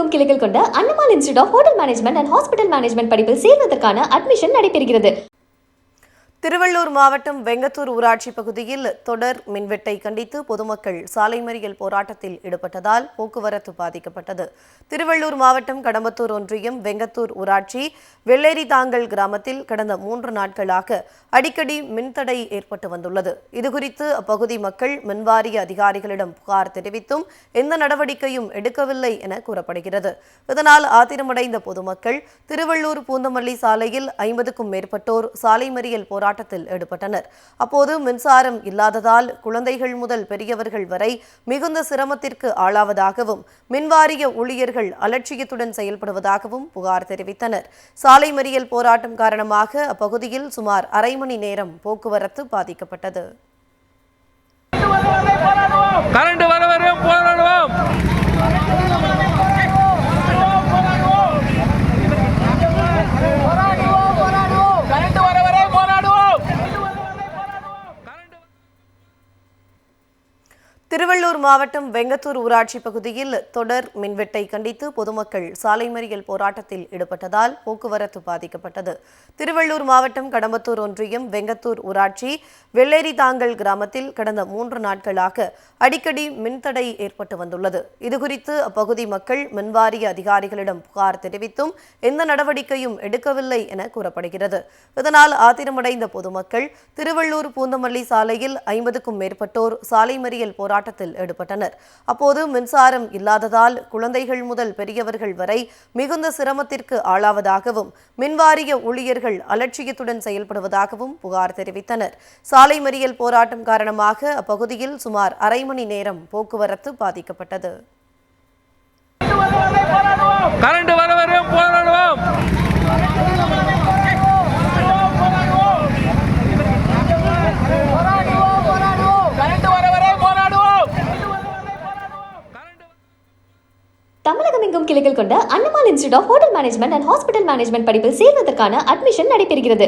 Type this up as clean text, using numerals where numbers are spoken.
தமிழகமெங்கும் கிளைகள் கொண்ட Annamal institute of hotel management and hospital management படிப்பில் சேர்வதற்கான அட்மிஷன் நடைபெறுகிறது. திருவள்ளூர் மாவட்டம் வெங்கத்தூர் ஊராட்சி பகுதியில் தொடர் மின்வெட்டை கண்டித்து பொதுமக்கள் சாலை மறியல் போராட்டத்தில் ஈடுபட்டதால் போக்குவரத்து பாதிக்கப்பட்டது. திருவள்ளூர் மாவட்டம் கடம்பத்தூர் ஒன்றியம் வெங்கத்தூர் ஊராட்சி வெள்ளேரிதாங்கல் கிராமத்தில் கடந்த 3 நாட்களாக அடிக்கடி மின்தடை ஏற்பட்டு வந்துள்ளது. இதுகுறித்து அப்பகுதி மக்கள் மின்வாரிய அதிகாரிகளிடம் புகார் தெரிவித்தும் எந்த நடவடிக்கையும் எடுக்கவில்லை என கூறப்படுகிறது. இதனால் ஆத்திரமடைந்த பொதுமக்கள் திருவள்ளூர் பூந்தமல்லி சாலையில் 50க்கும் மேற்பட்டோர் சாலை மறியல் போராட்டத்தில் ஈடுபட்டனர். அப்போது மின்சாரம் இல்லாததால் குழந்தைகள் முதல் பெரியவர்கள் வரை மிகுந்த சிரமத்திற்கு ஆளாவதாகவும் மின்வாரிய ஊழியர்கள் அலட்சியத்துடன் செயல்படுவதாகவும் புகார் தெரிவித்தனர். சாலை மறியல் போராட்டம் காரணமாக அப்பகுதியில் சுமார் அரை மணி நேரம் போக்குவரத்து பாதிக்கப்பட்டது. திருவள்ளூர் மாவட்டம் வெங்கத்தூர் ஊராட்சி பகுதியில் தொடர் மின்வெட்டை கண்டித்து பொதுமக்கள் சாலை மறியல் போராட்டத்தில் ஈடுபட்டதால் போக்குவரத்து பாதிக்கப்பட்டது. திருவள்ளூர் மாவட்டம் கடம்பத்தூர் ஒன்றியம் வெங்கத்தூர் ஊராட்சி வெள்ளேரிதாங்கல் கிராமத்தில் கடந்த 3 நாட்களாக அடிக்கடி மின்தடை ஏற்பட்டு வந்துள்ளது. இதுகுறித்து அப்பகுதி மக்கள் மின்வாரிய அதிகாரிகளிடம் புகார் தெரிவித்தும் எந்த நடவடிக்கையும் எடுக்கவில்லை என கூறப்படுகிறது. இதனால் ஆத்திரமடைந்த பொதுமக்கள் திருவள்ளூர் பூந்தமல்லி சாலையில் 50க்கும் மேற்பட்டோர் சாலை மறியல் போராட்டத்தில் ஈடுபட்டனர். அப்போது மின்சாரம் இல்லாததால் குழந்தைகள் முதல் பெரியவர்கள் வரை மிகுந்த சிரமத்திற்கு ஆளாவதாகவும் மின்வாரிய ஊழியர்கள் அலட்சியத்துடன் செயல்படுவதாகவும் புகார் தெரிவித்தனர். சாலை மறியல் போராட்டம் காரணமாக அப்பகுதியில் சுமார் அரை மணி நேரம் போக்குவரத்து பாதிக்கப்பட்டது. தமிழகமெங்கும் கிளைகள் கொண்ட Annamal institute of hotel management and hospital management படிப்பில் சேர்வதற்கான அட்மிஷன் நடைபெறுகிறது.